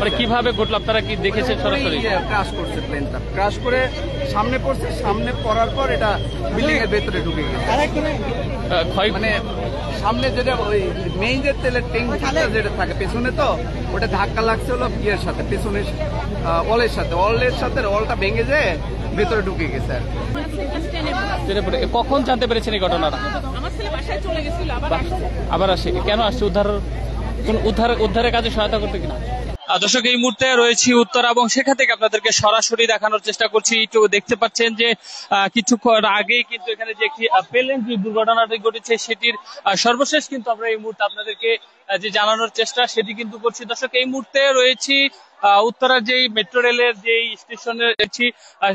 মানে কিভাবে ঘটলো আপনারা কি দেখেছেন সরাসরি? ক্রাশ করছে, প্লেনটা ক্রাশ করে সামনে পড়ছে, সামনে পড়ার পর এটা বিল্ডিং এর ভেতরে ঢুকে গেছে। মানে সামনে যেটা ওই মেইন যে তেলের ট্যাঙ্ক যেটা থাকে পেছনে, তো ওটা ধাক্কা লাগছে হলো ইয়ের সাথে, পেছনের ওয়ালের সাথে ওয়ালটা ভেঙে যায় ভেতরে ঢুকে গেছে। কখন জানতে পেরেছেন এই ঘটনাটা? আমার ছেলে বাসায় চলে গেছিল, আবার আসে কেন আসছে? উদ্ধারের কাজে সহায়তা করতে কিনা? দর্শক, এই মুহূর্তে রয়েছি উত্তরা এবং সেখান থেকে আপনাদেরকে সরাসরি দেখানোর চেষ্টা করছি। একটু দেখতে পাচ্ছেন যে কিছুক্ষণ আগেই কিন্তু এখানে যে একটি প্লেন যে দুর্ঘটনাটি ঘটেছে সেটির সর্বশেষ কিন্তু আমরা এই মুহূর্তে আপনাদেরকে যে জানানোর চেষ্টা সেটি কিন্তু করছি। দর্শক, এই মুহূর্তে রয়েছি উত্তরার যেই মেট্রো রেলের যেই স্টেশনে রয়েছি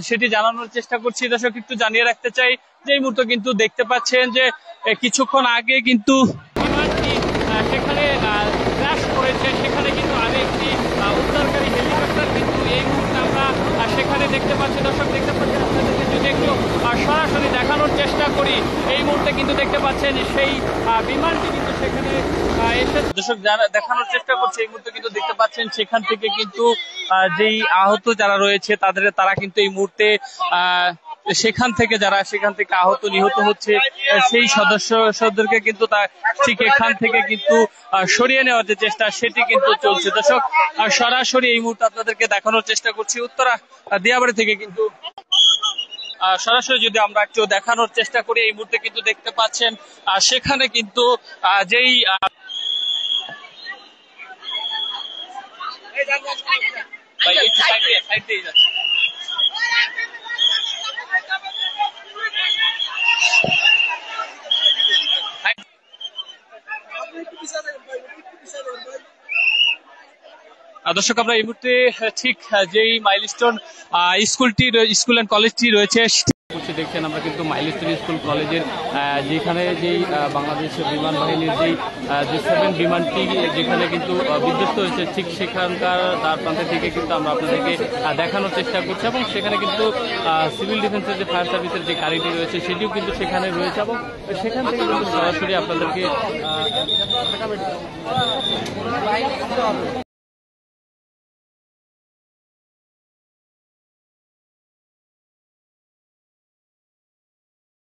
সেটি জানানোর চেষ্টা করছি। দর্শক, একটু জানিয়ে রাখতে চাই যে এই মুহূর্তে কিন্তু দেখতে পাচ্ছেন যে কিছুক্ষণ আগে কিন্তু বিমানটি সেখানে ক্র্যাশ করেছে। সেখানে কিন্তু আরেকটি উদ্ধারকারী হেলিকপ্টার কিন্তু এই মুহূর্তে আমরা সেখানে দেখতে পাচ্ছি। দর্শক, দেখতে পাচ্ছেন, আপনাদেরকে যদি একটু সরাসরি দেখানোর চেষ্টা করি, এই মুহূর্তে কিন্তু দেখতে পাচ্ছেন সেই বিমানটি কিন্তু সেখানে এসে দর্শক দেখানোর চেষ্টা করছে। এই মুহূর্তে কিন্তু দেখতে পাচ্ছেন সেখান থেকে কিন্তু যেই আহত যারা রয়েছে তারা কিন্তু এই মুহূর্তে সেখান থেকে আহত নিহত হচ্ছে সেই সদস্যদেরকে কিন্তু ঠিক এখান থেকে কিন্তু সরিয়ে নেওয়ার যে চেষ্টা সেটি কিন্তু চলছে। দর্শক, সরাসরি এই মুহূর্তে আপনাদেরকে দেখানোর চেষ্টা করছি উত্তরা দিয়াবাড়ি থেকে। কিন্তু সরাসরি যদি আমরা একটু দেখানোর চেষ্টা করি, এই মুহূর্তে কিন্তু দেখতে পাচ্ছেন সেখানে কিন্তু যেই দর্শক, আমরা এই মুহূর্তে ঠিক যেই মাইলস্টোন স্কুল অ্যান্ড কলেজটি রয়েছে দেখছেন, আমরা কিন্তু মাইলস্টোন স্কুল কলেজের যেখানে যেই বাংলাদেশ বিমান বাহিনীর যেই J7 বিমানটি যেখানে কিন্তু বিধ্বস্ত হয়েছে ঠিক সেখানকার দ্বার প্রান্ত থেকে কিন্তু আমরা আপনাদেরকে দেখানোর চেষ্টা করছি। এবং সেখানে কিন্তু সিভিল ডিফেন্সের যে ফায়ার সার্ভিসের যে গাড়িটি রয়েছে সেটিও কিন্তু সেখানে রয়েছে এবং সেখান থেকে কিন্তু সরাসরি আপনাদেরকে